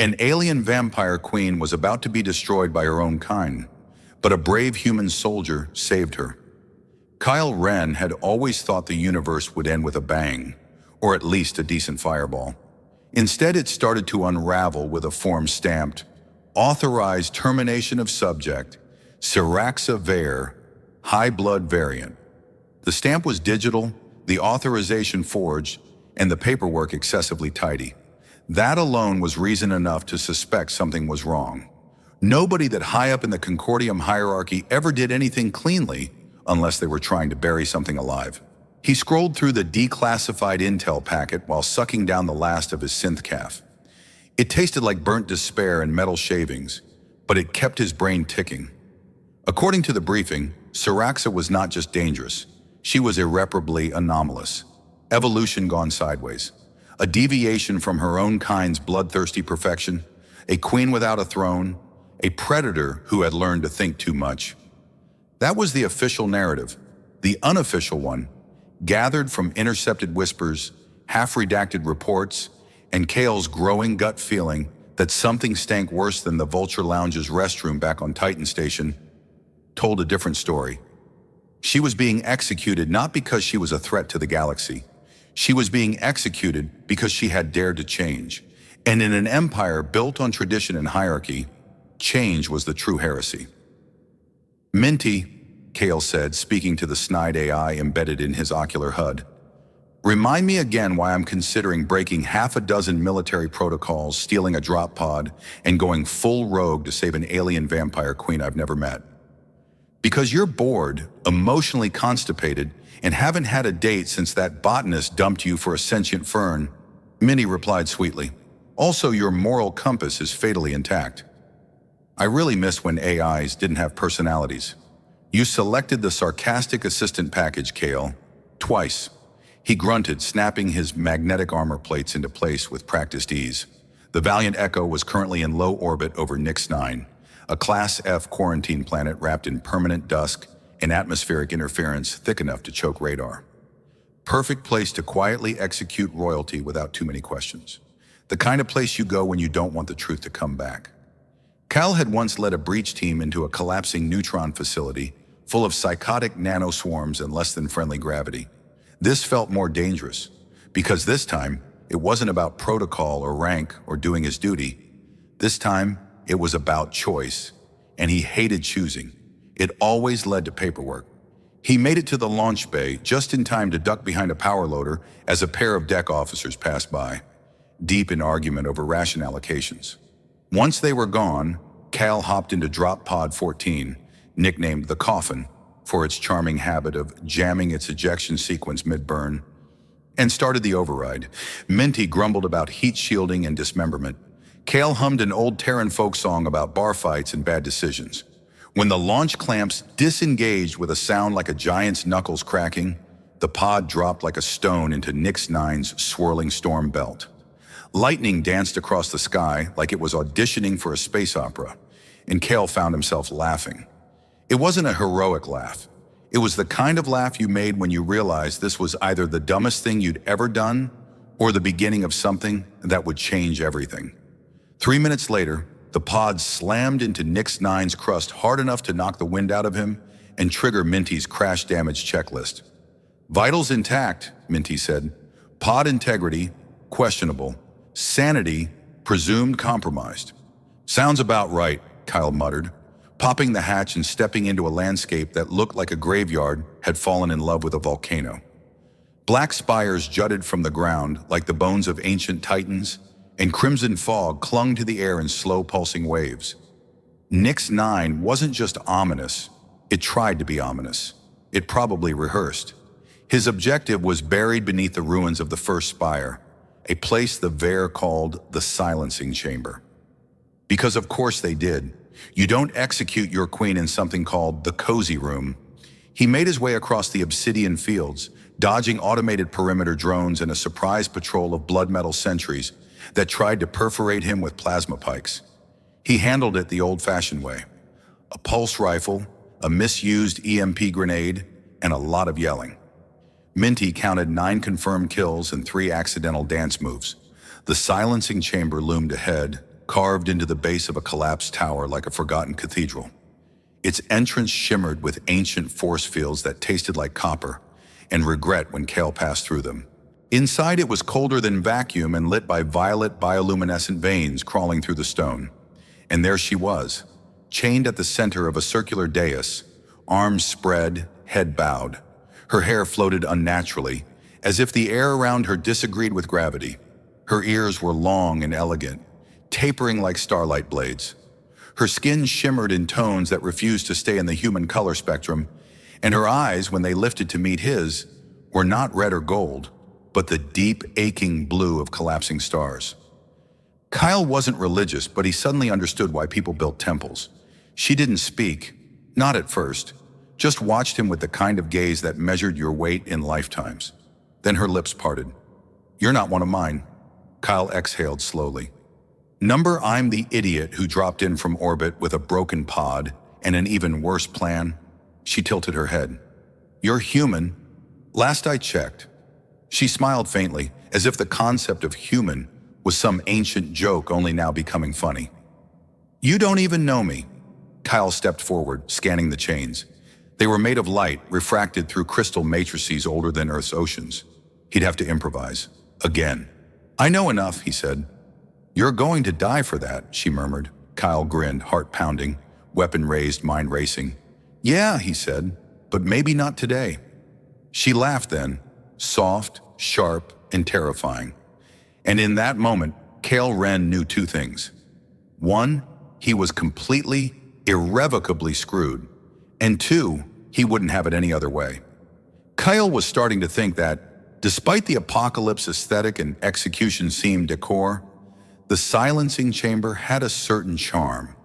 An alien vampire queen was about to be destroyed by her own kind, but a brave human soldier saved her. Kyle Ren had always thought the universe would end with a bang, or at least a decent fireball. Instead, it started to unravel with a form stamped, Authorized Termination of Subject, Syraxa Ver, High Blood Variant. The stamp was digital, the authorization forged, and the paperwork excessively tidy. That alone was reason enough to suspect something was wrong. Nobody that high up in the Concordium hierarchy ever did anything cleanly, unless they were trying to bury something alive. He scrolled through the declassified intel packet while sucking down the last of his synth calf. It tasted like burnt despair and metal shavings, but it kept his brain ticking. According to the briefing, Syraxa was not just dangerous, she was irreparably anomalous. Evolution gone sideways. A deviation from her own kind's bloodthirsty perfection, a queen without a throne, a predator who had learned to think too much. That was the official narrative. The unofficial one, gathered from intercepted whispers, half-redacted reports, and Kale's growing gut feeling that something stank worse than the Vulture Lounge's restroom back on Titan Station, told a different story. She was being executed not because she was a threat to the galaxy. She was being executed because she had dared to change. And in an empire built on tradition and hierarchy, change was the true heresy. Minty, Kale said, speaking to the snide AI embedded in his ocular HUD. Remind me again why I'm considering breaking half a dozen military protocols, stealing a drop pod, and going full rogue to save an alien vampire queen I've never met. Because you're bored, emotionally constipated, and haven't had a date since that botanist dumped you for a sentient fern, Minnie replied sweetly. Also, your moral compass is fatally intact. I really miss when AIs didn't have personalities. You selected the sarcastic assistant package, Kale, twice. He grunted, snapping his magnetic armor plates into place with practiced ease. The Valiant Echo was currently in low orbit over Nix 9, a Class F quarantine planet wrapped in permanent dusk and atmospheric interference thick enough to choke radar. Perfect place to quietly execute royalty without too many questions. The kind of place you go when you don't want the truth to come back. Cal had once led a breach team into a collapsing neutron facility full of psychotic nanoswarms and less than friendly gravity. This felt more dangerous, because this time, it wasn't about protocol or rank or doing his duty. This time, it was about choice, and he hated choosing. It always led to paperwork. He made it to the launch bay just in time to duck behind a power loader as a pair of deck officers passed by, deep in argument over ration allocations. Once they were gone, Cal hopped into Drop Pod 14, nicknamed the Coffin, for its charming habit of jamming its ejection sequence mid-burn, and started the override. Minty grumbled about heat shielding and dismemberment. Kale hummed an old Terran folk song about bar fights and bad decisions. When the launch clamps disengaged with a sound like a giant's knuckles cracking, the pod dropped like a stone into Nix 9's swirling storm belt. Lightning danced across the sky like it was auditioning for a space opera, and Kale found himself laughing. It wasn't a heroic laugh. It was the kind of laugh you made when you realized this was either the dumbest thing you'd ever done or the beginning of something that would change everything. 3 minutes later, the pod slammed into Nix 9's crust hard enough to knock the wind out of him and trigger Minty's crash damage checklist. Vitals intact, Minty said. Pod integrity, questionable. Sanity, presumed compromised. Sounds about right, Kyle muttered, popping the hatch and stepping into a landscape that looked like a graveyard had fallen in love with a volcano. Black spires jutted from the ground like the bones of ancient titans, and crimson fog clung to the air in slow pulsing waves. Nix 9 wasn't just ominous, it tried to be ominous. It probably rehearsed. His objective was buried beneath the ruins of the first spire, a place the Ver called the silencing chamber. Because of course they did. You don't execute your queen in something called the cozy room. He made his way across the obsidian fields, dodging automated perimeter drones and a surprise patrol of blood metal sentries that tried to perforate him with plasma pikes. He handled it the old-fashioned way. A pulse rifle, a misused EMP grenade, and a lot of yelling. Minty counted 9 confirmed kills and 3 accidental dance moves. The silencing chamber loomed ahead, carved into the base of a collapsed tower like a forgotten cathedral. Its entrance shimmered with ancient force fields that tasted like copper and regret when Kale passed through them. Inside it was colder than vacuum and lit by violet bioluminescent veins crawling through the stone. And there she was, chained at the center of a circular dais, arms spread, head bowed. Her hair floated unnaturally, as if the air around her disagreed with gravity. Her ears were long and elegant, tapering like starlight blades. Her skin shimmered in tones that refused to stay in the human color spectrum, and her eyes, when they lifted to meet his, were not red or gold, but the deep, aching blue of collapsing stars. Kyle wasn't religious, but he suddenly understood why people built temples. She didn't speak, not at first, just watched him with the kind of gaze that measured your weight in lifetimes. Then her lips parted. "You're not one of mine." Kyle exhaled slowly. "Number I'm the idiot who dropped in from orbit with a broken pod and an even worse plan?" She tilted her head. "You're human. Last I checked." She smiled faintly, as if the concept of human was some ancient joke only now becoming funny. "You don't even know me." Kyle stepped forward, scanning the chains. They were made of light, refracted through crystal matrices older than Earth's oceans. He'd have to improvise. Again. "I know enough," he said. "You're going to die for that," she murmured. Kyle grinned, heart pounding, weapon raised, mind racing. "Yeah," he said, "but maybe not today." She laughed then, soft, sharp, and terrifying. And in that moment, Kale Wren knew two things. One, he was completely, irrevocably screwed. And two, he wouldn't have it any other way. Kyle was starting to think that, despite the apocalypse aesthetic and execution seemed decor, the silencing chamber had a certain charm.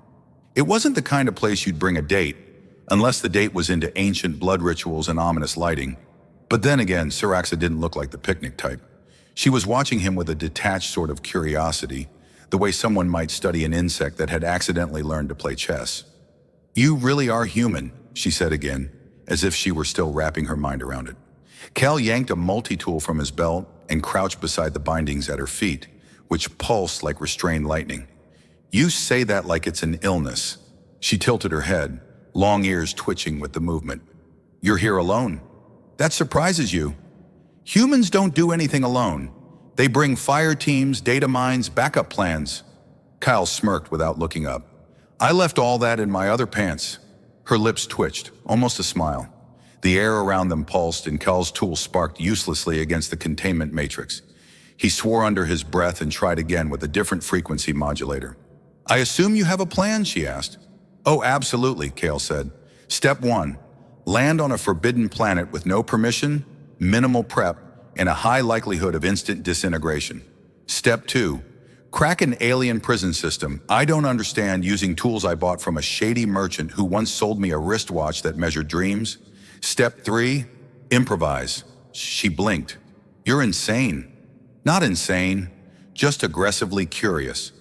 It wasn't the kind of place you'd bring a date, unless the date was into ancient blood rituals and ominous lighting. But then again, Siraxa didn't look like the picnic type. She was watching him with a detached sort of curiosity, the way someone might study an insect that had accidentally learned to play chess. "You really are human," she said again, as if she were still wrapping her mind around it. Cal yanked a multi-tool from his belt and crouched beside the bindings at her feet, which pulsed like restrained lightning. "You say that like it's an illness." She tilted her head, long ears twitching with the movement. "You're here alone. That surprises you. Humans don't do anything alone. They bring fire teams, data mines, backup plans." Kyle smirked without looking up. "I left all that in my other pants." Her lips twitched, almost a smile. The air around them pulsed and Kyle's tool sparked uselessly against the containment matrix. He swore under his breath and tried again with a different frequency modulator. "I assume you have a plan?" she asked. "Oh, absolutely," Kale said. "Step 1. Land on a forbidden planet with no permission, minimal prep, and a high likelihood of instant disintegration. Step 2. Crack an alien prison system I don't understand using tools I bought from a shady merchant who once sold me a wristwatch that measured dreams. Step 3. Improvise." She blinked. "You're insane." "Not insane, just aggressively curious."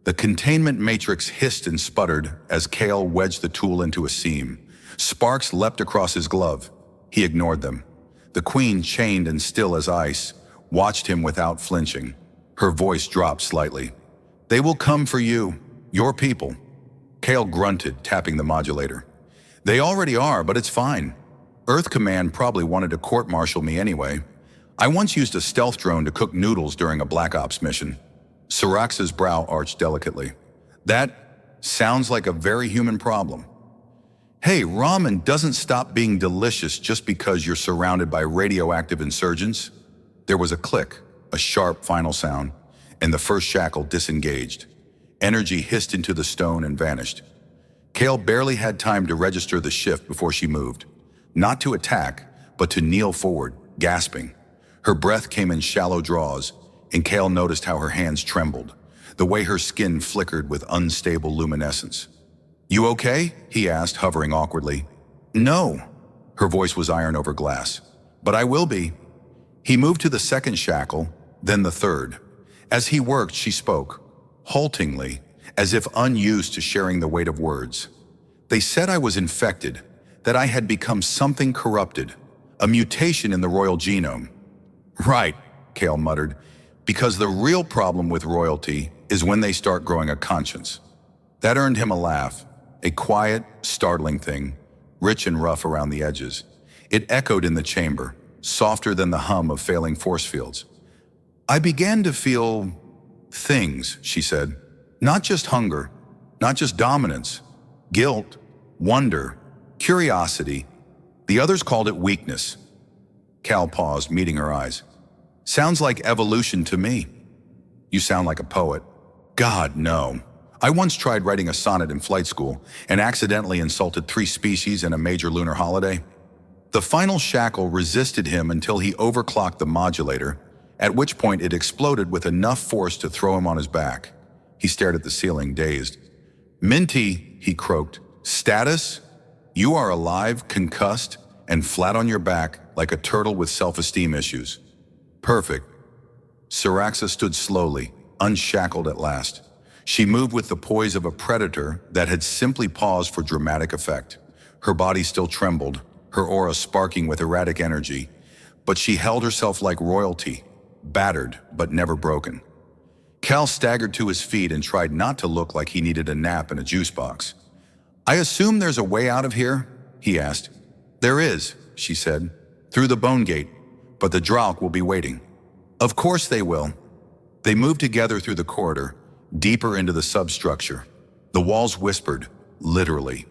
The containment matrix hissed and sputtered as Kale wedged the tool into a seam. Sparks leapt across his glove. He ignored them. The queen, chained and still as ice, watched him without flinching. Her voice dropped slightly. "They will come for you, your people." Kale grunted, tapping the modulator. "They already are, but it's fine. Earth Command probably wanted to court-martial me anyway. I once used a stealth drone to cook noodles during a Black Ops mission." Sirax's brow arched delicately. "That sounds like a very human problem." "Hey, ramen doesn't stop being delicious just because you're surrounded by radioactive insurgents." There was a click, a sharp final sound, and the first shackle disengaged. Energy hissed into the stone and vanished. Kale barely had time to register the shift before she moved. Not to attack, but to kneel forward, gasping. Her breath came in shallow draws, and Kale noticed how her hands trembled, the way her skin flickered with unstable luminescence. "You okay?" he asked, hovering awkwardly. "No." Her voice was iron over glass. "But I will be." He moved to the second shackle, then the third. As he worked, she spoke, haltingly, as if unused to sharing the weight of words. "They said I was infected, that I had become something corrupted, a mutation in the royal genome." "Right," Kale muttered, "because the real problem with royalty is when they start growing a conscience. That earned him a laugh, a quiet, startling thing, rich and rough around the edges. It echoed in the chamber, softer than the hum of failing force fields. I began to feel things, she said. Not just hunger, not just dominance, guilt, wonder, curiosity. The others called it weakness. Cal paused, meeting her eyes. Sounds like evolution to me. You sound like a poet. God, no. I once tried writing a sonnet in flight school and accidentally insulted 3 species in a major lunar holiday. The final shackle resisted him until he overclocked the modulator, at which point it exploded with enough force to throw him on his back. He stared at the ceiling, dazed. Minty, he croaked. Status? You are alive, concussed, and flat on your back like a turtle with self-esteem issues. Perfect. Siraxa stood slowly, unshackled at last. She moved with the poise of a predator that had simply paused for dramatic effect. Her body still trembled, her aura sparking with erratic energy, but she held herself like royalty, battered but never broken. Cal staggered to his feet and tried not to look like he needed a nap in a juice box. I assume there's a way out of here? He asked. There is, she said, through the bone gate, but the Dralk will be waiting. Of course they will. They moved together through the corridor, deeper into the substructure. The walls whispered, literally.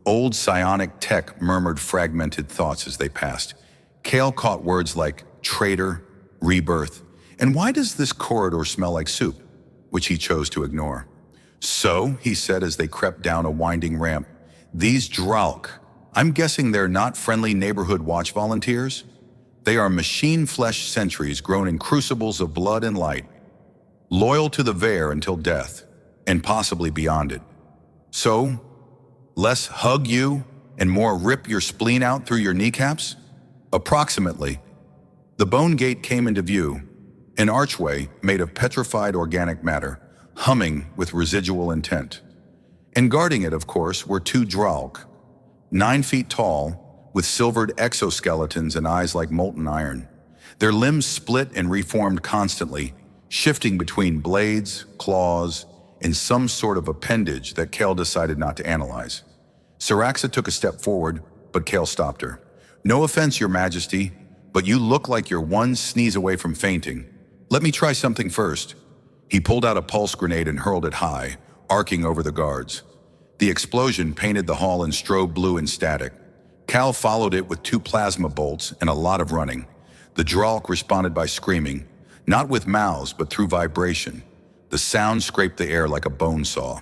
Old psionic tech murmured fragmented thoughts as they passed. Cale caught words like traitor, rebirth, and why does this corridor smell like soup, which he chose to ignore. So, he said as they crept down a winding ramp, these Dralk, I'm guessing they're not friendly neighborhood watch volunteers? They are machine flesh sentries grown in crucibles of blood and light, loyal to the Vare until death, and possibly beyond it. So, less hug you and more rip your spleen out through your kneecaps? Approximately. The bone gate came into view, an archway made of petrified organic matter, humming with residual intent. And guarding it, of course, were 2 Dralk, 9 feet tall, with silvered exoskeletons and eyes like molten iron. Their limbs split and reformed constantly, shifting between blades, claws, and some sort of appendage that Cale decided not to analyze. Siraxa took a step forward, but Cale stopped her. No offense, Your Majesty, but you look like you're one sneeze away from fainting. Let me try something first. He pulled out a pulse grenade and hurled it high, arcing over the guards. The explosion painted the hall in strobe blue and static. Cal followed it with 2 plasma bolts and a lot of running. The Dralk responded by screaming, not with mouths but through vibration. The sound scraped the air like a bone saw.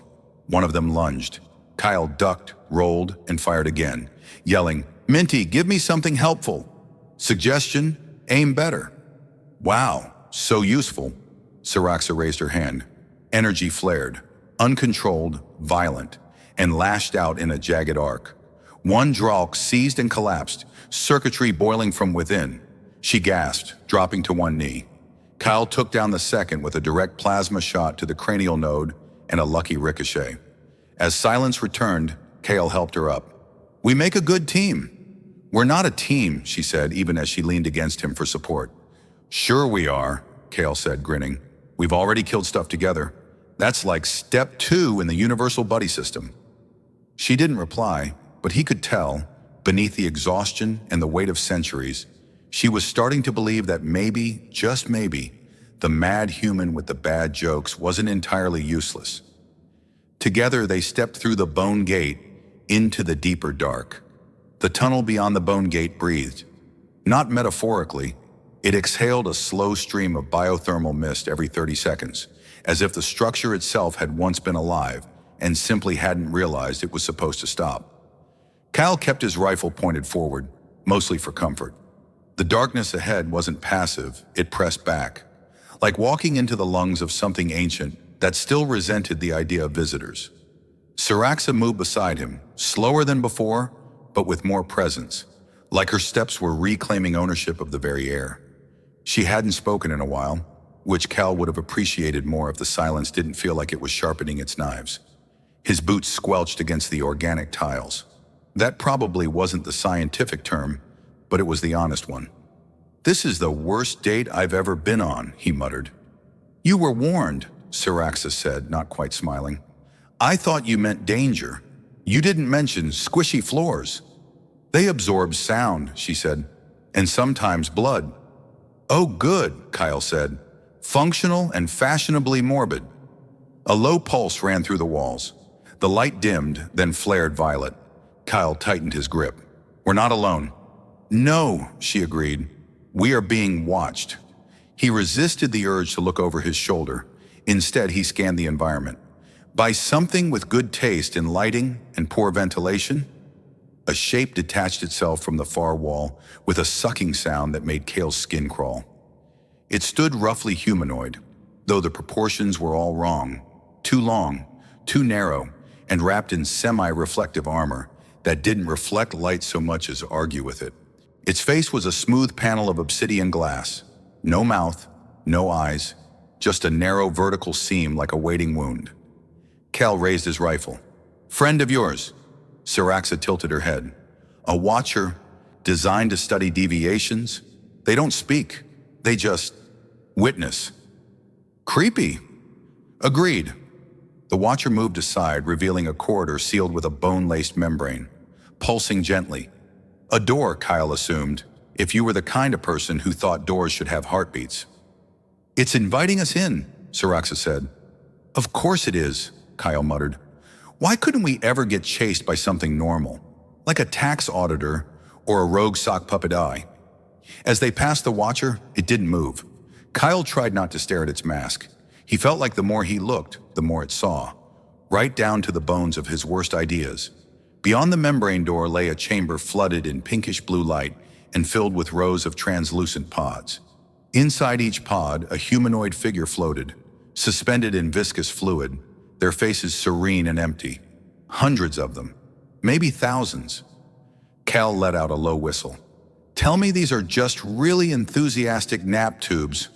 One of them lunged. Kyle ducked, rolled, and fired again, yelling, Minty, give me something helpful. Suggestion, aim better. Wow, so useful. Siraxa raised her hand. Energy flared, uncontrolled, violent, and lashed out in a jagged arc. One Dralk seized and collapsed, circuitry boiling from within. She gasped, dropping to one knee. Kyle took down the second with a direct plasma shot to the cranial node and a lucky ricochet. As silence returned, Cale helped her up. We make a good team. We're not a team, she said, even as she leaned against him for support. Sure we are, Cale said, grinning. We've already killed stuff together. That's like step 2 in the universal buddy system. She didn't reply, but he could tell, beneath the exhaustion and the weight of centuries, she was starting to believe that maybe, just maybe, the mad human with the bad jokes wasn't entirely useless. Together they stepped through the bone gate into the deeper dark. The tunnel beyond the bone gate breathed. Not metaphorically, it exhaled a slow stream of biothermal mist every 30 seconds, as if the structure itself had once been alive and simply hadn't realized it was supposed to stop. Cal kept his rifle pointed forward, mostly for comfort. The darkness ahead wasn't passive, it pressed back, like walking into the lungs of something ancient that still resented the idea of visitors. Siraxa moved beside him, slower than before, but with more presence, like her steps were reclaiming ownership of the very air. She hadn't spoken in a while, which Cal would have appreciated more if the silence didn't feel like it was sharpening its knives. His boots squelched against the organic tiles. That probably wasn't the scientific term, but it was the honest one. This is the worst date I've ever been on, he muttered. You were warned, Syraxis said, not quite smiling. I thought you meant danger. You didn't mention squishy floors. They absorb sound, she said, and sometimes blood. Oh, good, Kyle said. Functional and fashionably morbid. A low pulse ran through the walls. The light dimmed, then flared violet. Kyle tightened his grip. We're not alone. No, she agreed. We are being watched. He resisted the urge to look over his shoulder. Instead, he scanned the environment. By something with good taste in lighting and poor ventilation, a shape detached itself from the far wall with a sucking sound that made Cale's skin crawl. It stood roughly humanoid, though the proportions were all wrong. Too long, too narrow, and wrapped in semi-reflective armor that didn't reflect light so much as argue with it. Its face was a smooth panel of obsidian glass. No mouth, no eyes, just a narrow vertical seam like a waiting wound. Cal raised his rifle. Friend of yours? Syraxa tilted her head. A watcher, designed to study deviations? They don't speak. They just witness. Creepy. Agreed. The watcher moved aside, revealing a corridor sealed with a bone-laced membrane, pulsing gently. A door, Kyle assumed, if you were the kind of person who thought doors should have heartbeats. It's inviting us in, Syraxa said. Of course it is, Kyle muttered. Why couldn't we ever get chased by something normal, like a tax auditor or a rogue sock puppet eye? As they passed the watcher, it didn't move. Kyle tried not to stare at its mask. He felt like the more he looked, the more it saw, right down to the bones of his worst ideas. Beyond the membrane door lay a chamber flooded in pinkish blue light and filled with rows of translucent pods. Inside each pod, a humanoid figure floated, suspended in viscous fluid, their faces serene and empty. Hundreds of them, maybe thousands. Cal let out a low whistle. Tell me these are just really enthusiastic nap tubes.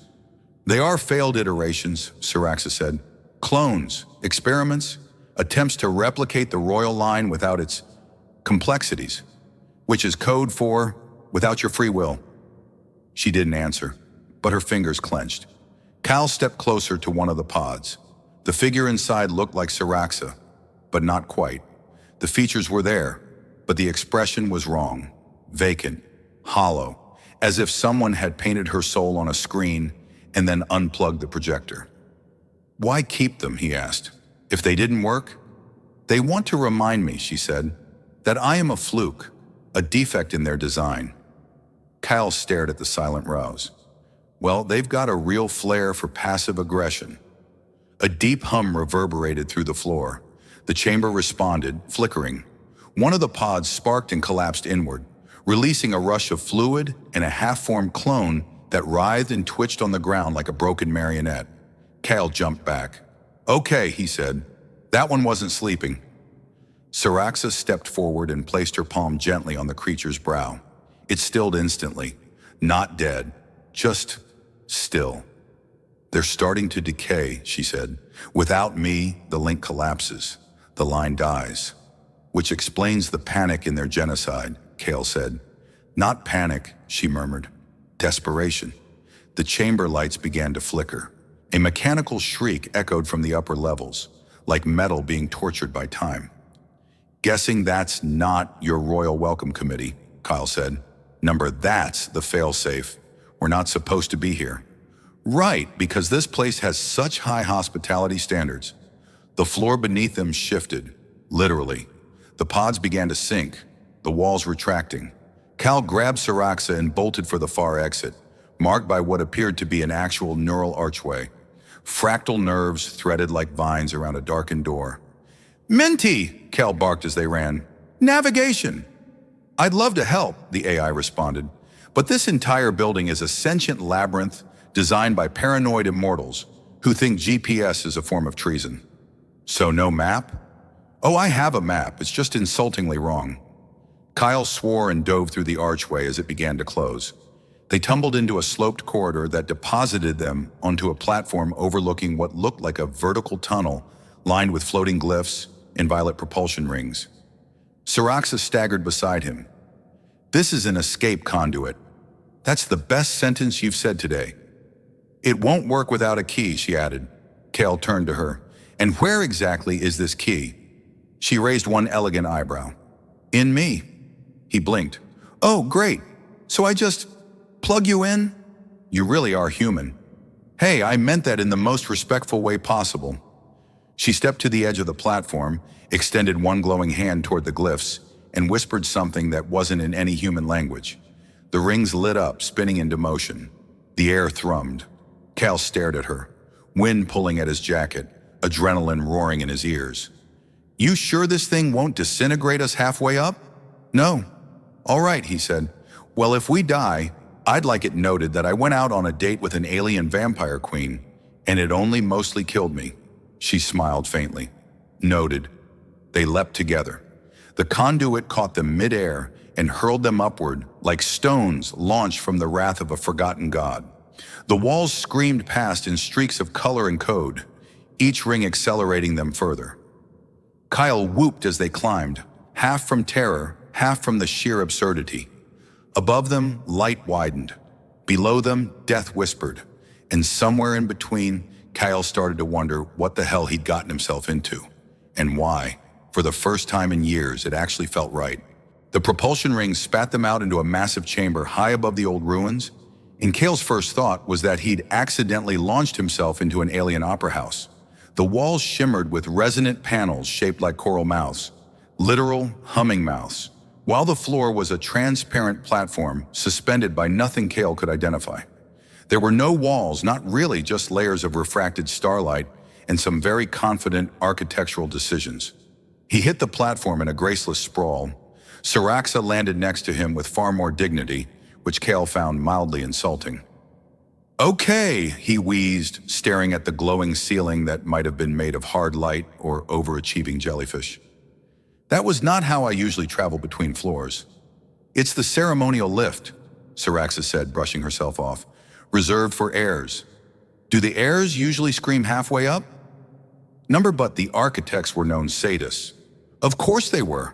They are failed iterations, Syraxa said. Clones, experiments, attempts to replicate the royal line without its complexities, which is code for without your free will. She didn't answer, but her fingers clenched. Cal stepped closer to one of the pods. The figure inside looked like Syraxa, but not quite. The features were there, but the expression was wrong, vacant, hollow, as if someone had painted her soul on a screen and then unplugged the projector. Why keep them, he asked. If they didn't work? They want to remind me, she said, that I am a fluke, a defect in their design. Kyle stared at the silent rows. Well, they've got a real flair for passive aggression. A deep hum reverberated through the floor. The chamber responded, flickering. One of the pods sparked and collapsed inward, releasing a rush of fluid and a half-formed clone that writhed and twitched on the ground like a broken marionette. Cal jumped back. Okay, he said. That one wasn't sleeping. Syraxa stepped forward and placed her palm gently on the creature's brow. It stilled instantly. Not dead, just still. They're starting to decay, she said. Without me, the link collapses. The line dies. Which explains the panic in their genocide, Cale said. Not panic, she murmured. Desperation. The chamber lights began to flicker. A mechanical shriek echoed from the upper levels, like metal being tortured by time. Guessing that's not your royal welcome committee, Kyle said. Number, that's the failsafe. We're not supposed to be here. Right, because this place has such high hospitality standards. The floor beneath them shifted, literally. The pods began to sink, the walls retracting. Cal grabbed Syraxa and bolted for the far exit, marked by what appeared to be an actual neural archway. Fractal nerves threaded like vines around a darkened door. Minty, Cal barked as they ran. Navigation. I'd love to help, the AI responded, but this entire building is a sentient labyrinth designed by paranoid immortals who think GPS is a form of treason. So no map? Oh, I have a map. It's just insultingly wrong. Kyle swore and dove through the archway as it began to close. They tumbled into a sloped corridor that deposited them onto a platform overlooking what looked like a vertical tunnel lined with floating glyphs and violet propulsion rings. Syraxa staggered beside him. This is an escape conduit. That's the best sentence you've said today. It won't work without a key, she added. Kale turned to her. And where exactly is this key? She raised one elegant eyebrow. In me. He blinked. Oh, great. So I just plug you in? You really are human. Hey, I meant that in the most respectful way possible. She stepped to the edge of the platform, extended one glowing hand toward the glyphs, and whispered something that wasn't in any human language. The rings lit up, spinning into motion. The air thrummed. Cal stared at her, wind pulling at his jacket, adrenaline roaring in his ears. You sure this thing won't disintegrate us halfway up? No. All right, he said. Well, if we die, I'd like it noted that I went out on a date with an alien vampire queen, and it only mostly killed me. She smiled faintly. Noted. They leapt together. The conduit caught them midair and hurled them upward like stones launched from the wrath of a forgotten god. The walls screamed past in streaks of color and code, each ring accelerating them further. Kyle whooped as they climbed, half from terror, half from the sheer absurdity. Above them, light widened. Below them, death whispered. And somewhere in between, Kyle started to wonder what the hell he'd gotten himself into, and why. For the first time in years, it actually felt right. The propulsion rings spat them out into a massive chamber high above the old ruins, and Kale's first thought was that he'd accidentally launched himself into an alien opera house. The walls shimmered with resonant panels shaped like coral mouths, literal humming mouths, while the floor was a transparent platform suspended by nothing Kale could identify. There were no walls, not really, just layers of refracted starlight and some very confident architectural decisions. He hit the platform in a graceless sprawl. Saraxa landed next to him with far more dignity, which Kale found mildly insulting. Okay, he wheezed, staring at the glowing ceiling that might have been made of hard light or overachieving jellyfish. That was not how I usually travel between floors. It's the ceremonial lift, Saraxa said, brushing herself off, reserved for heirs. Do the heirs usually scream halfway up? But the architects were known sadists. Of course they were.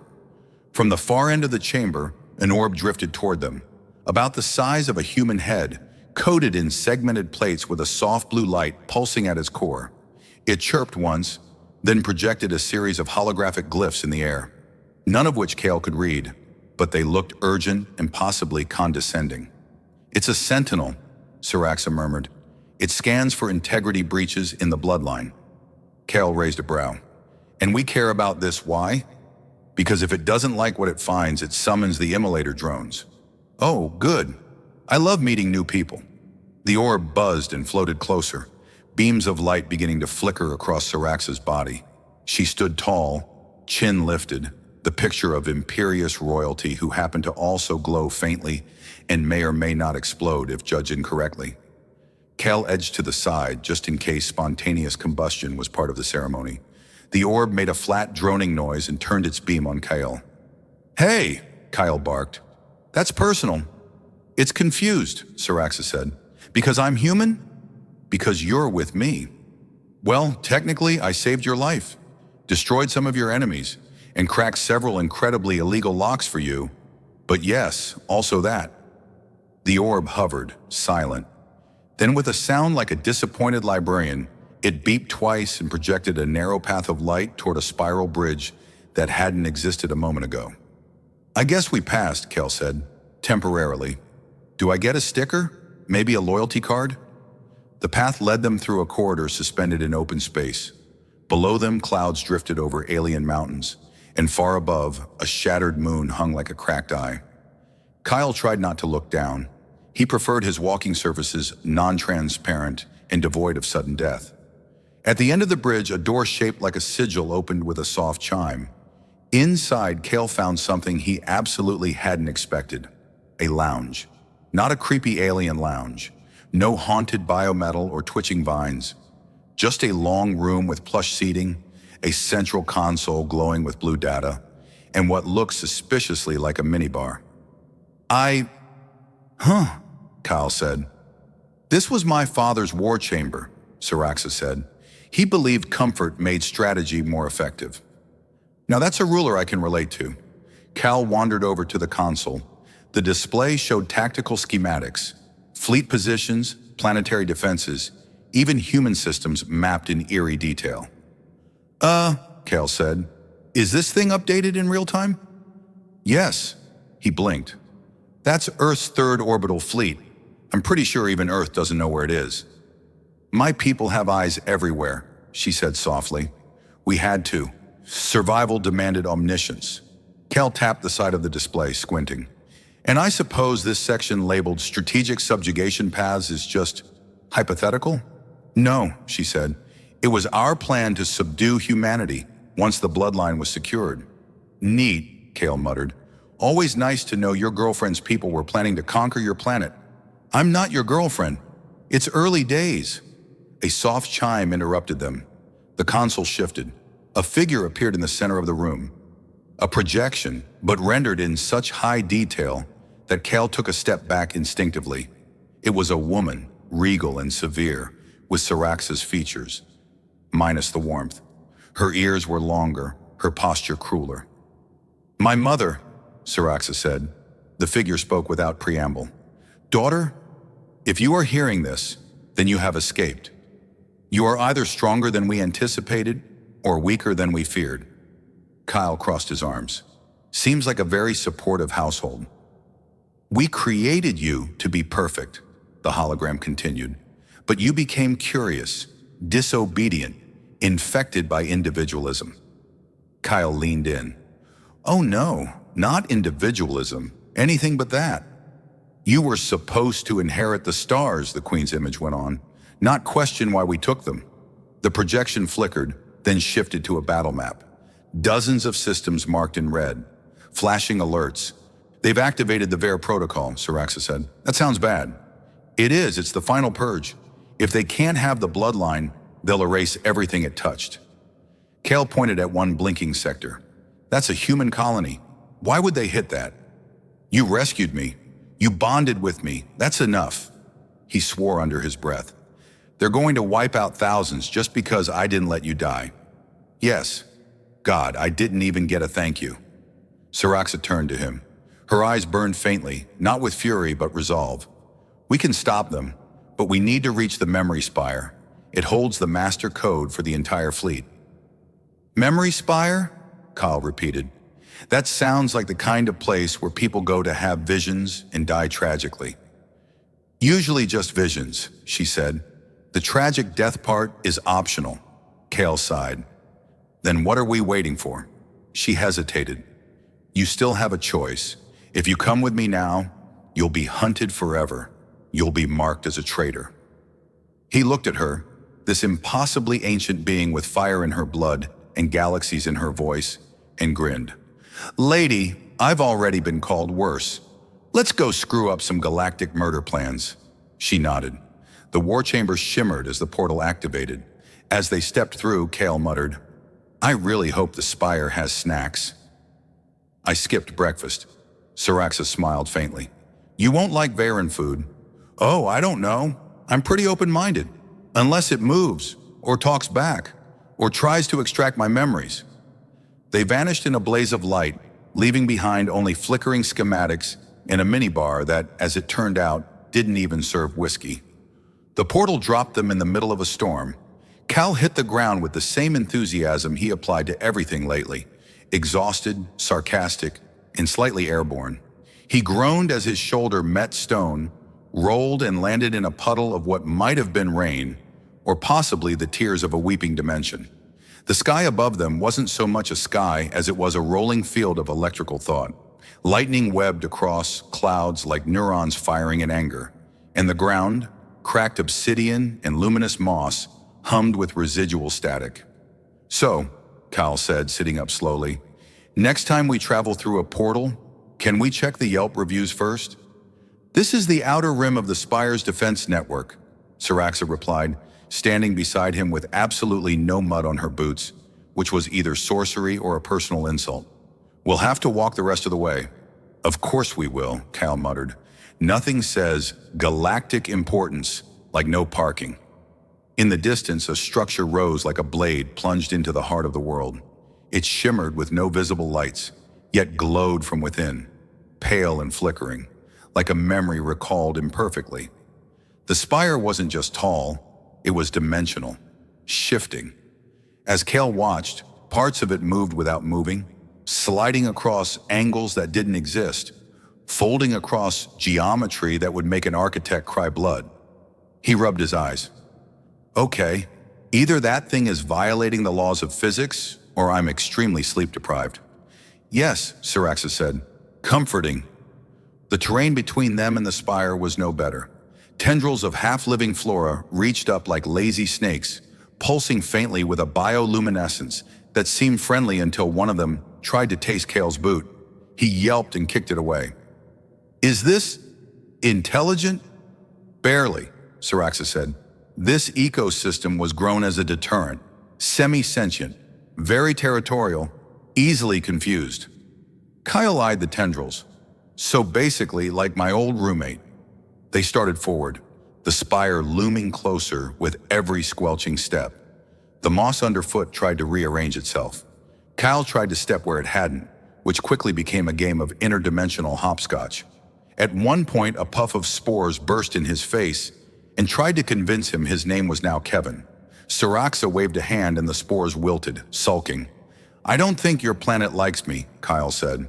From the far end of the chamber, an orb drifted toward them, about the size of a human head, coated in segmented plates with a soft blue light pulsing at its core. It chirped once, then projected a series of holographic glyphs in the air, none of which Kale could read, but they looked urgent and possibly condescending. It's a sentinel, Saraxa murmured. It scans for integrity breaches in the bloodline. Kale raised a brow. And we care about this, why? Because if it doesn't like what it finds, it summons the immolator drones. Oh, good. I love meeting new people. The orb buzzed and floated closer, beams of light beginning to flicker across Saraxa's body. She stood tall, chin lifted, the picture of imperious royalty who happened to also glow faintly and may or may not explode if judged incorrectly. Cal edged to the side just in case spontaneous combustion was part of the ceremony. The orb made a flat droning noise and turned its beam on Kyle. Hey, Kyle barked. That's personal. It's confused, Saraxa said. Because I'm human? Because you're with me. Well, technically, I saved your life, destroyed some of your enemies, and cracked several incredibly illegal locks for you. But yes, also that. The orb hovered, silent. Then with a sound like a disappointed librarian, it beeped twice and projected a narrow path of light toward a spiral bridge that hadn't existed a moment ago. I guess we passed, Kel said, temporarily. Do I get a sticker? Maybe a loyalty card? The path led them through a corridor suspended in open space. Below them, clouds drifted over alien mountains, and far above, a shattered moon hung like a cracked eye. Kyle tried not to look down. He preferred his walking surfaces non-transparent and devoid of sudden death. At the end of the bridge, a door shaped like a sigil opened with a soft chime. Inside, Kale found something he absolutely hadn't expected. A lounge. Not a creepy alien lounge. No haunted biometal or twitching vines. Just a long room with plush seating, a central console glowing with blue data, and what looked suspiciously like a minibar. Kyle said. This was my father's war chamber, Saraxa said. He believed comfort made strategy more effective. Now that's a ruler I can relate to. Cal wandered over to the console. The display showed tactical schematics, fleet positions, planetary defenses, even human systems mapped in eerie detail. Kale said. Is this thing updated in real time? Yes. He blinked. That's Earth's third orbital fleet. I'm pretty sure even Earth doesn't know where it is. My people have eyes everywhere, she said softly. We had to. Survival demanded omniscience. Kel tapped the side of the display, squinting. And I suppose this section labeled strategic subjugation paths is just hypothetical? No, she said. It was our plan to subdue humanity once the bloodline was secured. Neat, Kale muttered. Always nice to know your girlfriend's people were planning to conquer your planet. I'm not your girlfriend. It's early days. A soft chime interrupted them. The console shifted. A figure appeared in the center of the room. A projection, but rendered in such high detail that Kale took a step back instinctively. It was a woman, regal and severe, with Syrax's features, minus the warmth. Her ears were longer, her posture crueler. My mother, Syraxa said. The figure spoke without preamble. Daughter, if you are hearing this, then you have escaped. You are either stronger than we anticipated or weaker than we feared. Kyle crossed his arms. Seems like a very supportive household. We created you to be perfect, the hologram continued, but you became curious, disobedient, infected by individualism. Kyle leaned in. Oh no, not individualism, anything but that. You were supposed to inherit the stars, the Queen's image went on, not question why we took them. The projection flickered, then shifted to a battle map. Dozens of systems marked in red, flashing alerts. They've activated the VAIR protocol, Syraxa said. That sounds bad. It is, it's the final purge. If they can't have the bloodline, they'll erase everything it touched. Kale pointed at one blinking sector. That's a human colony. Why would they hit that? You rescued me. You bonded with me. That's enough. He swore under his breath. They're going to wipe out thousands just because I didn't let you die. Yes. God, I didn't even get a thank you. Syraxa turned to him. Her eyes burned faintly, not with fury but resolve. We can stop them, but we need to reach the memory spire. It holds the master code for the entire fleet. Memory spire? Kyle repeated. That sounds like the kind of place where people go to have visions and die tragically. Usually just visions, she said. The tragic death part is optional. Kale sighed. Then what are we waiting for? She hesitated. You still have a choice. If you come with me now, you'll be hunted forever. You'll be marked as a traitor. He looked at her, this impossibly ancient being with fire in her blood and galaxies in her voice, and grinned. Lady, I've already been called worse. Let's go screw up some galactic murder plans. She nodded. The war chamber shimmered as the portal activated. As they stepped through, Kale muttered, I really hope the spire has snacks. I skipped breakfast. Syraxa smiled faintly. You won't like Varen food. Oh, I don't know. I'm pretty open-minded. Unless it moves, or talks back, or tries to extract my memories. They vanished in a blaze of light, leaving behind only flickering schematics and a minibar that, as it turned out, didn't even serve whiskey. The portal dropped them in the middle of a storm. Cal hit the ground with the same enthusiasm he applied to everything lately, exhausted, sarcastic, and slightly airborne. He groaned as his shoulder met stone, rolled and landed in a puddle of what might have been rain, or possibly the tears of a weeping dimension. The sky above them wasn't so much a sky as it was a rolling field of electrical thought, lightning webbed across clouds like neurons firing in anger, and the ground, cracked obsidian and luminous moss, hummed with residual static. So, Kyle said, sitting up slowly, next time we travel through a portal, can we check the Yelp reviews first? This is the outer rim of the Spire's defense network, Syraxa replied, standing beside him with absolutely no mud on her boots, which was either sorcery or a personal insult. We'll have to walk the rest of the way. Of course we will, Cal muttered. Nothing says galactic importance like no parking. In the distance, a structure rose like a blade plunged into the heart of the world. It shimmered with no visible lights, yet glowed from within, pale and flickering, like a memory recalled imperfectly. The spire wasn't just tall, It was dimensional, shifting. As Kale watched, parts of it moved without moving, sliding across angles that didn't exist, folding across geometry that would make an architect cry blood. He rubbed his eyes. Okay, either that thing is violating the laws of physics, or I'm extremely sleep-deprived. Yes, Siraxa said, comforting. The terrain between them and the spire was no better. Tendrils of half-living flora reached up like lazy snakes, pulsing faintly with a bioluminescence that seemed friendly until one of them tried to taste Kale's boot. He yelped and kicked it away. Is this intelligent? Barely, Siraxa said. This ecosystem was grown as a deterrent, semi-sentient, very territorial, easily confused. Kyle eyed the tendrils. So basically, like my old roommate. They started forward, the spire looming closer with every squelching step. The moss underfoot tried to rearrange itself. Kyle tried to step where it hadn't, which quickly became a game of interdimensional hopscotch. At one point, a puff of spores burst in his face and tried to convince him his name was now Kevin. Siraxa waved a hand and the spores wilted, sulking. I don't think your planet likes me, Kyle said.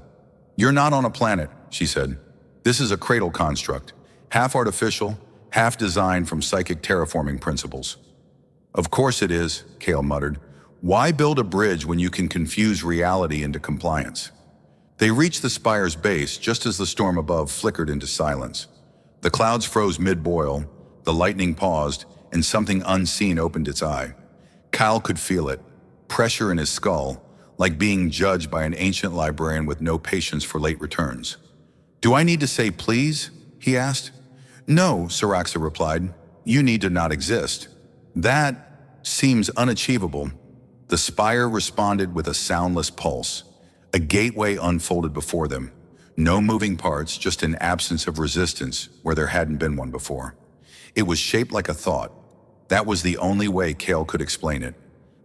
You're not on a planet, she said. This is a cradle construct, half artificial, half designed from psychic terraforming principles. Of course it is, Kale muttered. Why build a bridge when you can confuse reality into compliance? They reached the spire's base just as the storm above flickered into silence. The clouds froze mid-boil, the lightning paused, and something unseen opened its eye. Kyle could feel it, pressure in his skull, like being judged by an ancient librarian with no patience for late returns. Do I need to say please? He asked. No, Siraxa replied. You need to not exist. That seems unachievable. The spire responded with a soundless pulse. A gateway unfolded before them. No moving parts, just an absence of resistance where there hadn't been one before. It was shaped like a thought. That was the only way Kale could explain it.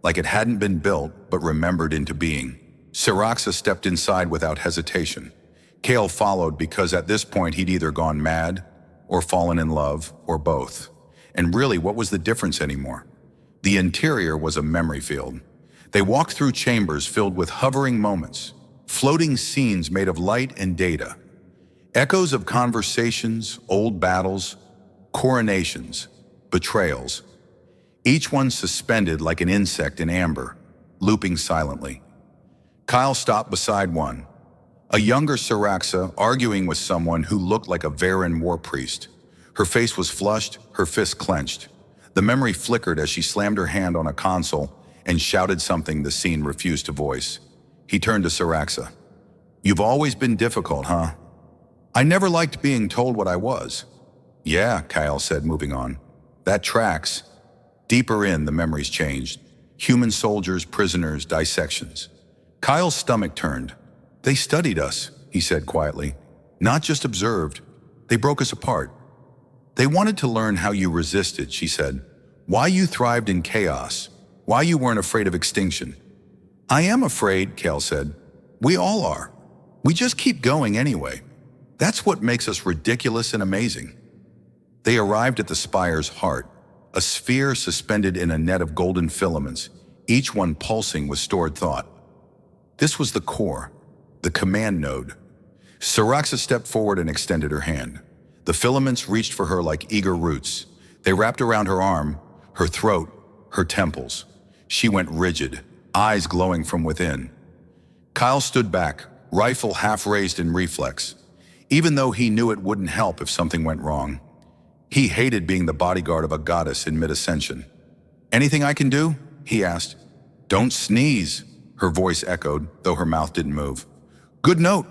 Like it hadn't been built, but remembered into being. Siraxa stepped inside without hesitation. Kale followed because at this point he'd either gone mad, or fallen in love, or both. And really, what was the difference anymore? The interior was a memory field. They walked through chambers filled with hovering moments, floating scenes made of light and data. Echoes of conversations, old battles, coronations, betrayals. Each one suspended like an insect in amber, looping silently. Kyle stopped beside one, a younger Siraxa arguing with someone who looked like a Varen war priest. Her face was flushed, her fists clenched. The memory flickered as she slammed her hand on a console and shouted something the scene refused to voice. He turned to Siraxa. You've always been difficult, huh? I never liked being told what I was. Yeah, Kyle said, moving on. That tracks. Deeper in, the memories changed. Human soldiers, prisoners, dissections. Kyle's stomach turned. They studied us, he said quietly. Not just observed. They broke us apart. They wanted to learn how you resisted, she said. Why you thrived in chaos. Why you weren't afraid of extinction. I am afraid, Kale said. We all are. We just keep going anyway. That's what makes us ridiculous and amazing. They arrived at the spire's heart, a sphere suspended in a net of golden filaments, each one pulsing with stored thought. This was the core, the command node. Siraxa stepped forward and extended her hand. The filaments reached for her like eager roots. They wrapped around her arm, her throat, her temples. She went rigid, eyes glowing from within. Kyle stood back, rifle half raised in reflex, even though he knew it wouldn't help if something went wrong. He hated being the bodyguard of a goddess in mid-ascension. Anything I can do? He asked. Don't sneeze, her voice echoed, though her mouth didn't move. Good note.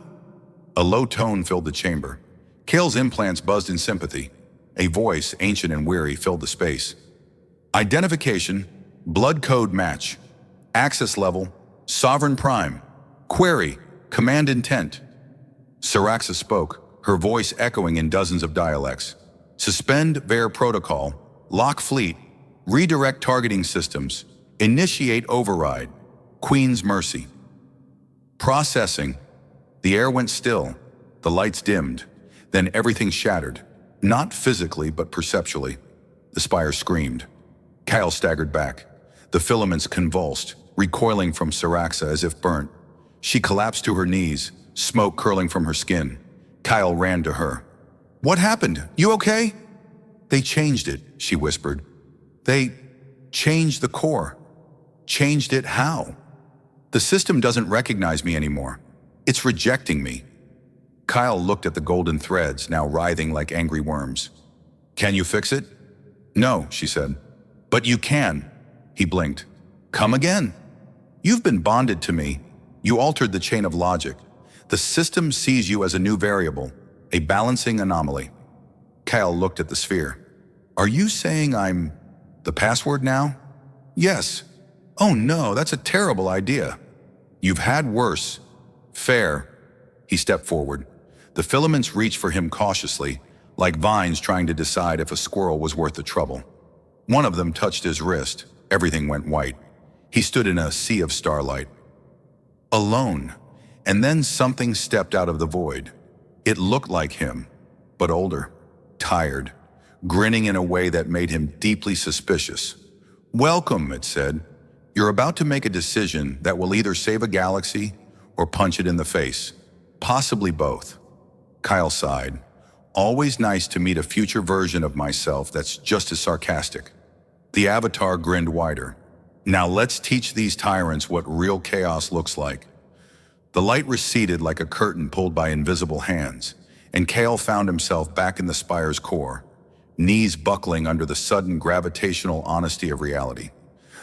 A low tone filled the chamber. Kale's implants buzzed in sympathy. A voice, ancient and weary, filled the space. Identification, blood code match. Access level, sovereign prime. Query, command intent. Siraxa spoke, her voice echoing in dozens of dialects. Suspend VAR protocol, lock fleet, redirect targeting systems, initiate override, Queen's mercy. Processing. The air went still, the lights dimmed, then everything shattered, not physically but perceptually. The spire screamed. Kyle staggered back. The filaments convulsed, recoiling from Saraxa as if burnt. She collapsed to her knees, smoke curling from her skin. Kyle ran to her. "What happened? You okay?" "They changed it," she whispered. "They changed the core." "Changed it how?" "The system doesn't recognize me anymore. It's rejecting me." Kyle looked at the golden threads, now writhing like angry worms. "Can you fix it?" "No," she said. "But you can." He blinked. "Come again." "You've been bonded to me. You altered the chain of logic. The system sees you as a new variable, a balancing anomaly." Kyle looked at the sphere. "Are you saying I'm the password now?" "Yes." "Oh no, that's a terrible idea." "You've had worse." "Fair." He stepped forward. The filaments reached for him cautiously, like vines trying to decide if a squirrel was worth the trouble. One of them touched his wrist. Everything went white. He stood in a sea of starlight. Alone. And then something stepped out of the void. It looked like him, but older, tired, grinning in a way that made him deeply suspicious. "Welcome," it said. "You're about to make a decision that will either save a galaxy or punch it in the face. Possibly both." Kyle sighed. "Always nice to meet a future version of myself that's just as sarcastic." The avatar grinned wider. "Now let's teach these tyrants what real chaos looks like." The light receded like a curtain pulled by invisible hands, and Kale found himself back in the spire's core, knees buckling under the sudden gravitational honesty of reality.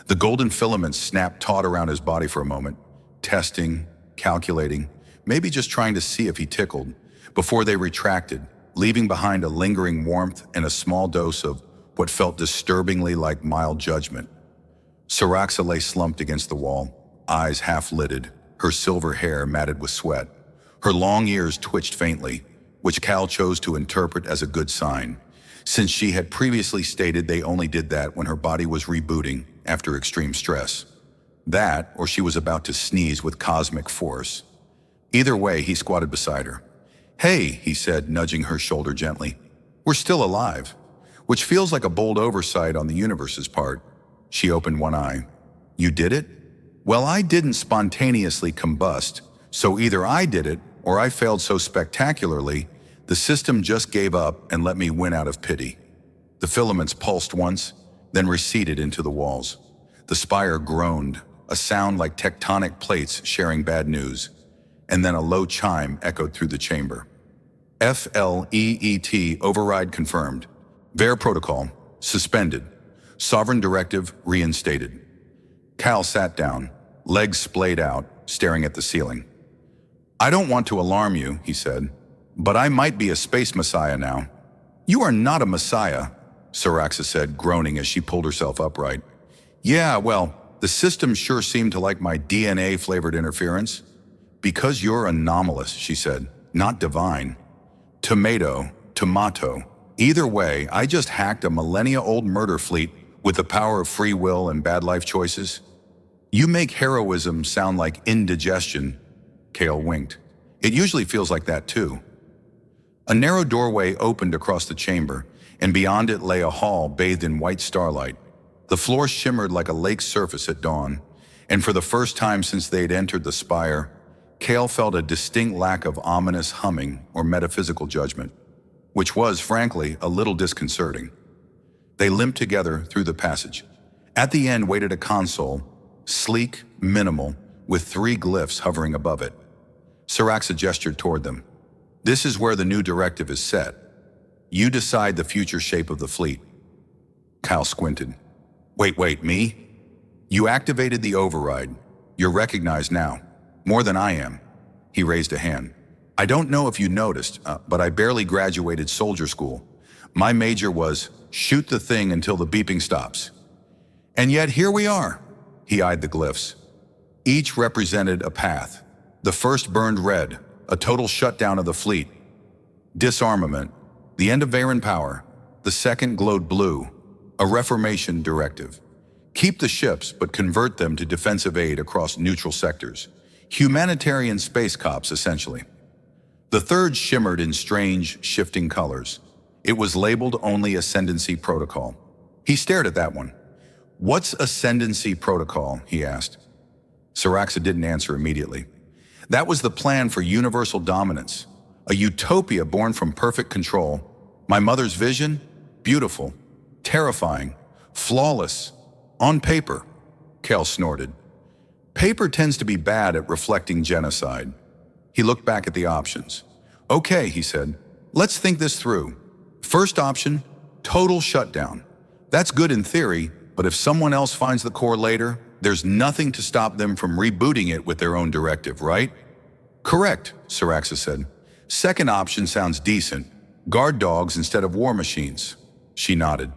The golden filaments snapped taut around his body for a moment, testing, calculating, maybe just trying to see if he tickled, before they retracted, leaving behind a lingering warmth and a small dose of what felt disturbingly like mild judgment. Saraxa lay slumped against the wall, eyes half-lidded, her silver hair matted with sweat. Her long ears twitched faintly, which Cal chose to interpret as a good sign, since she had previously stated they only did that when her body was rebooting after extreme stress. That, or she was about to sneeze with cosmic force. Either way, he squatted beside her. "Hey," he said, nudging her shoulder gently. "We're still alive," which feels like a bold oversight on the universe's part. She opened one eye. "You did it?" "Well, I didn't spontaneously combust, so either I did it or I failed so spectacularly, the system just gave up and let me win out of pity." The filaments pulsed once, then receded into the walls. The spire groaned, a sound like tectonic plates sharing bad news, and then a low chime echoed through the chamber. FLEET override confirmed. VAIR protocol suspended. Sovereign directive reinstated. Cal sat down, legs splayed out, staring at the ceiling. "I don't want to alarm you," he said, "but I might be a space messiah now." "You are not a messiah," Saraxa said, groaning as she pulled herself upright. "Yeah, well, the system sure seemed to like my DNA-flavored interference." "Because you're anomalous," she said, "not divine." Tomato. Either way, I just hacked a millennia-old murder fleet with the power of free will and bad life choices. You make heroism sound like indigestion. Kale winked. It usually feels like that too. A narrow doorway opened across the chamber, and beyond it lay a hall bathed in white starlight. The floor shimmered like a lake's surface at dawn, and for the first time since they'd entered the spire, Kale felt a distinct lack of ominous humming or metaphysical judgment, which was, frankly, a little disconcerting. They limped together through the passage. At the end waited a console, sleek, minimal, with 3 glyphs hovering above it. Saraxa gestured toward them. "This is where the new directive is set. You decide the future shape of the fleet." Kyle squinted. Wait, me? "You activated the override. You're recognized now. More than I am." He raised a hand. "I don't know if you noticed, but I barely graduated soldier school. My major was shoot the thing until the beeping stops. And yet here we are." He eyed the glyphs. Each represented a path. The first burned red, a total shutdown of the fleet. Disarmament, the end of Varen power. The second glowed blue, a reformation directive. Keep the ships, but convert them to defensive aid across neutral sectors. Humanitarian space cops, essentially. The third shimmered in strange, shifting colors. It was labeled only Ascendancy Protocol. He stared at that one. What's ascendancy protocol? He asked. Siraxa didn't answer immediately. That was the plan for universal dominance, a utopia born from perfect control. My mother's vision? Beautiful, terrifying, flawless, on paper, Kel snorted. Paper tends to be bad at reflecting genocide. He looked back at the options. Okay, he said, let's think this through. First option, total shutdown. That's good in theory, but if someone else finds the core later, there's nothing to stop them from rebooting it with their own directive, right? Correct, Siraxa said. Second option sounds decent. Guard dogs instead of war machines. She nodded.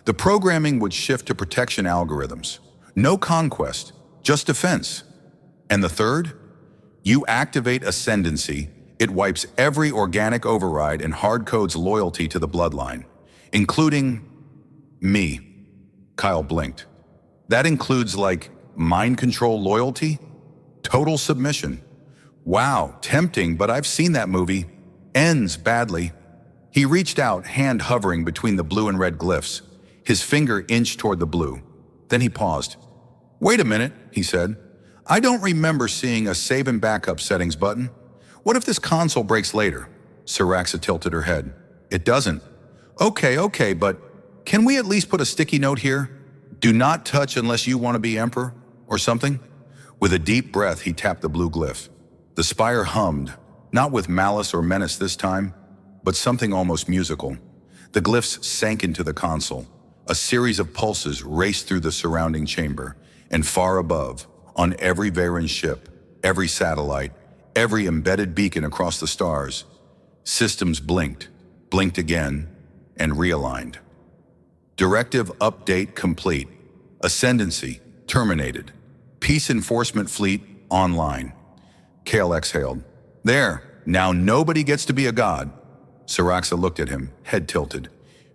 The programming would shift to protection algorithms. No conquest, just defense. And the third? You activate ascendancy. It wipes every organic override and hard codes loyalty to the bloodline, including me. Kyle blinked. That includes, like, mind control loyalty? Total submission. Wow, tempting, but I've seen that movie. Ends badly. He reached out, hand hovering between the blue and red glyphs. His finger inched toward the blue. Then he paused. Wait a minute, he said. I don't remember seeing a save and backup settings button. What if this console breaks later? Siraxa tilted her head. It doesn't. Okay, but can we at least put a sticky note here? Do not touch unless you want to be emperor, or something? With a deep breath, he tapped the blue glyph. The spire hummed, not with malice or menace this time, but something almost musical. The glyphs sank into the console. A series of pulses raced through the surrounding chamber, and far above, on every Varen ship, every satellite, every embedded beacon across the stars, systems blinked again, and realigned. Directive update complete. Ascendancy terminated. Peace enforcement fleet online. Kale exhaled. There, now nobody gets to be a god. Siraxa looked at him, head tilted.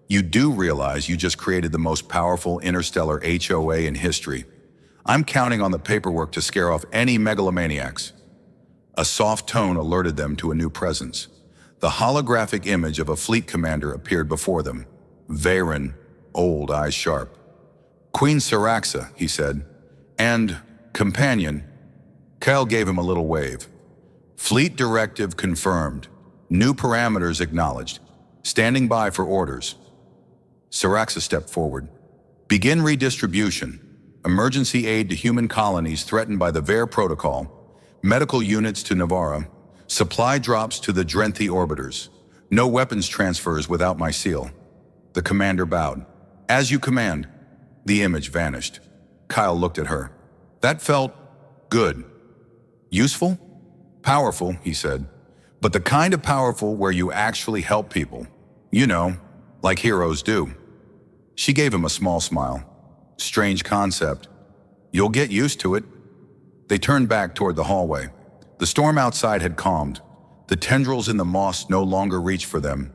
You do realize you just created the most powerful interstellar HOA in history. I'm counting on the paperwork to scare off any megalomaniacs. A soft tone alerted them to a new presence. The holographic image of a fleet commander appeared before them. Varen, old, eyes sharp. Queen Siraxa, he said. And companion. Kyle gave him a little wave. Fleet directive confirmed. New parameters acknowledged. Standing by for orders. Siraxa stepped forward. Begin redistribution. Emergency aid to human colonies threatened by the VAIR protocol. Medical units to Navarra. Supply drops to the Drenthi orbiters. No weapons transfers without my seal. The commander bowed. As you command. The image vanished. Kyle looked at her. That felt good. Useful? Powerful, he said. But the kind of powerful where you actually help people. You know, like heroes do. She gave him a small smile. Strange concept. You'll get used to it. They turned back toward the hallway. The storm outside had calmed. The tendrils in the moss no longer reached for them,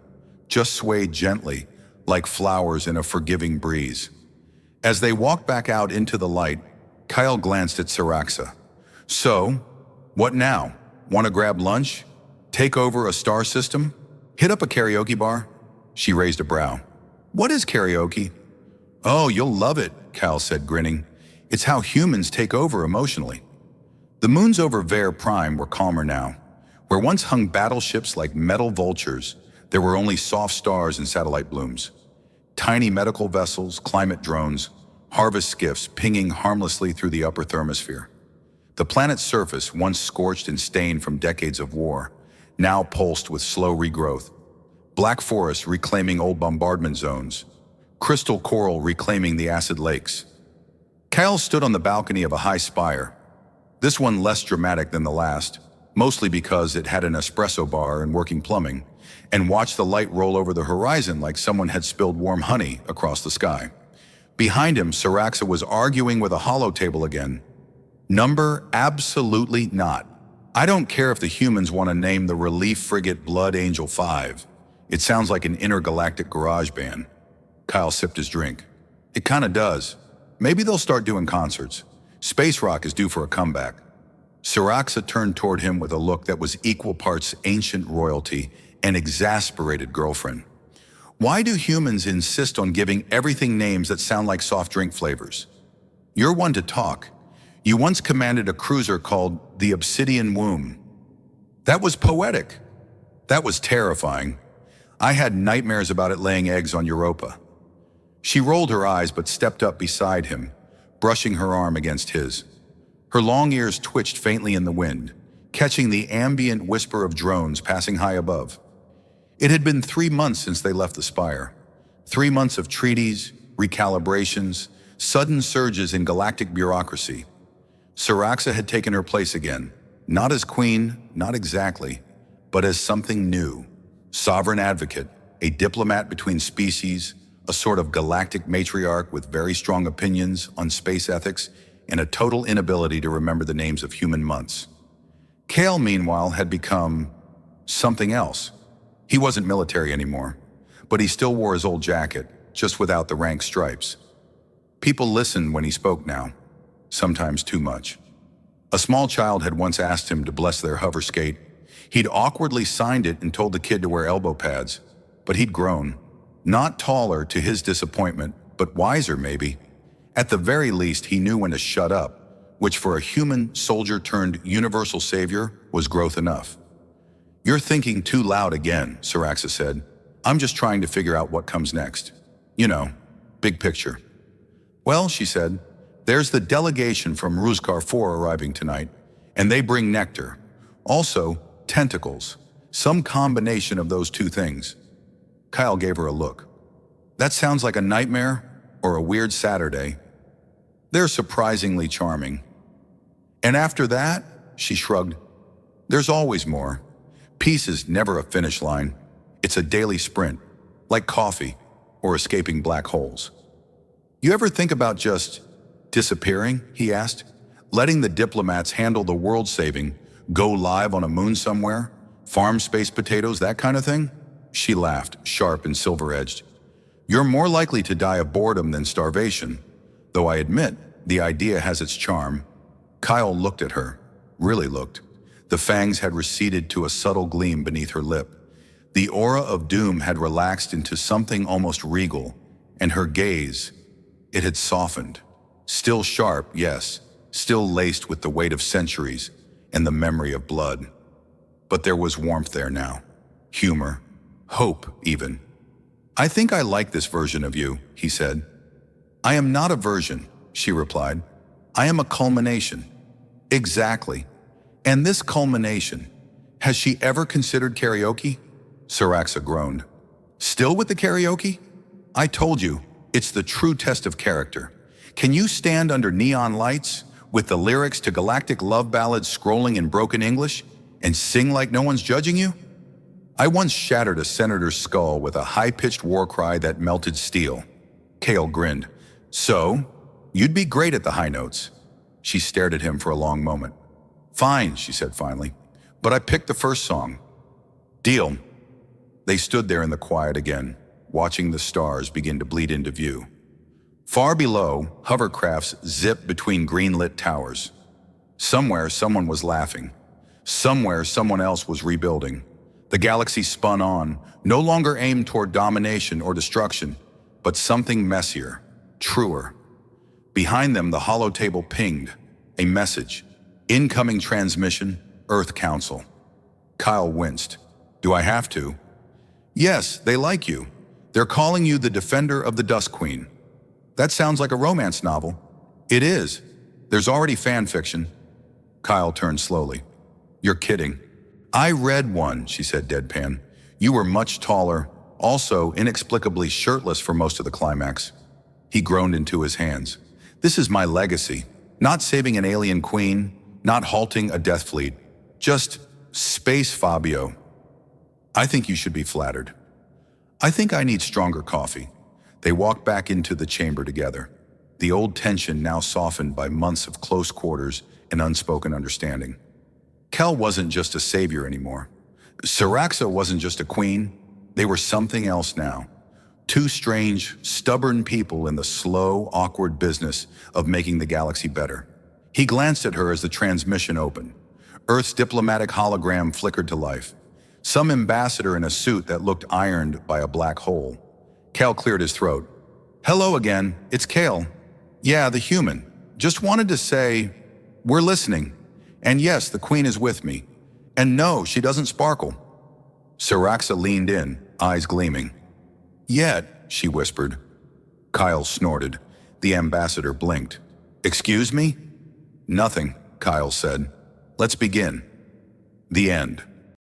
just swayed gently, like flowers in a forgiving breeze. As they walked back out into the light, Kyle glanced at Siraxa. So, what now? Want to grab lunch? Take over a star system? Hit up a karaoke bar? She raised a brow. What is karaoke? Oh, you'll love it, Kyle said, grinning. It's how humans take over emotionally. The moons over Vare Prime were calmer now. Where once hung battleships like metal vultures, there were only soft stars and satellite blooms. Tiny medical vessels, climate drones, harvest skiffs pinging harmlessly through the upper thermosphere. The planet's surface, once scorched and stained from decades of war, now pulsed with slow regrowth. Black forests reclaiming old bombardment zones. Crystal coral reclaiming the acid lakes. Kyle stood on the balcony of a high spire. This one less dramatic than the last, mostly because it had an espresso bar and working plumbing, and watched the light roll over the horizon like someone had spilled warm honey across the sky. Behind him, Siraxa was arguing with a holotable again. Number? Absolutely not. I don't care if the humans want to name the relief frigate Blood Angel 5. It sounds like an intergalactic garage band. Kyle sipped his drink. It kinda does. Maybe they'll start doing concerts. Space rock is due for a comeback. Siraxa turned toward him with a look that was equal parts ancient royalty and exasperated girlfriend. Why do humans insist on giving everything names that sound like soft drink flavors? You're one to talk. You once commanded a cruiser called the Obsidian Womb. That was poetic. That was terrifying. I had nightmares about it laying eggs on Europa. She rolled her eyes but stepped up beside him, brushing her arm against his. Her long ears twitched faintly in the wind, catching the ambient whisper of drones passing high above. It had been 3 months since they left the spire. 3 months of treaties, recalibrations, sudden surges in galactic bureaucracy. Siraxa had taken her place again, not as queen, not exactly, but as something new. Sovereign advocate, a diplomat between species, a sort of galactic matriarch with very strong opinions on space ethics and a total inability to remember the names of human months. Kale, meanwhile, had become something else. He wasn't military anymore, but he still wore his old jacket, just without the rank stripes. People listened when he spoke now, sometimes too much. A small child had once asked him to bless their hover skate. He'd awkwardly signed it and told the kid to wear elbow pads, but he'd grown. Not taller to his disappointment, but wiser maybe. At the very least, he knew when to shut up, which for a human soldier turned universal savior was growth enough. You're thinking too loud again, Siraxa said. I'm just trying to figure out what comes next. You know, big picture. Well, she said, there's the delegation from Ruzkar 4 arriving tonight, and they bring nectar. Also, tentacles. Some combination of those two things. Kyle gave her a look. That sounds like a nightmare or a weird Saturday. They're surprisingly charming. And after that, she shrugged, there's always more. Peace is never a finish line. It's a daily sprint, like coffee or escaping black holes. You ever think about just disappearing, he asked, letting the diplomats handle the world saving, go live on a moon somewhere, farm space potatoes, that kind of thing? She laughed, sharp and silver-edged. You're more likely to die of boredom than starvation, though I admit the idea has its charm. Kyle looked at her, really looked. The fangs had receded to a subtle gleam beneath her lip. The aura of doom had relaxed into something almost regal, and her gaze, it had softened. Still sharp, yes, still laced with the weight of centuries and the memory of blood. But there was warmth there now, humor, hope even. I think I like this version of you, he said. I am not a version, she replied. I am a culmination. Exactly. And this culmination, has she ever considered karaoke? Siraxa groaned. Still with the karaoke? I told you, it's the true test of character. Can you stand under neon lights, with the lyrics to galactic love ballads scrolling in broken English, and sing like no one's judging you? I once shattered a senator's skull with a high-pitched war cry that melted steel. Kale grinned. So, you'd be great at the high notes. She stared at him for a long moment. Fine, she said finally, but I picked the first song. Deal. They stood there in the quiet again, watching the stars begin to bleed into view. Far below, hovercrafts zipped between green-lit towers. Somewhere, someone was laughing. Somewhere, someone else was rebuilding. The galaxy spun on, no longer aimed toward domination or destruction, but something messier, truer. Behind them, the holotable pinged, a message. Incoming transmission, Earth Council. Kyle winced. Do I have to? Yes, they like you. They're calling you the Defender of the Dust Queen. That sounds like a romance novel. It is. There's already fan fiction. Kyle turned slowly. You're kidding. I read one, she said deadpan. You were much taller, also inexplicably shirtless for most of the climax. He groaned into his hands. This is my legacy. Not saving an alien queen, not halting a death fleet. Just space Fabio. I think you should be flattered. I think I need stronger coffee. They walked back into the chamber together, the old tension now softened by months of close quarters and unspoken understanding. Kel wasn't just a savior anymore. Siraxa wasn't just a queen. They were something else now. Two strange, stubborn people in the slow, awkward business of making the galaxy better. He glanced at her as the transmission opened. Earth's diplomatic hologram flickered to life. Some ambassador in a suit that looked ironed by a black hole. Kel cleared his throat. Hello again, it's Kale. Yeah, the human. Just wanted to say, we're listening. And yes, the queen is with me. And no, she doesn't sparkle. Saraxa leaned in, eyes gleaming. Yet, she whispered. Kyle snorted. The ambassador blinked. Excuse me? Nothing, Kyle said. Let's begin. The end.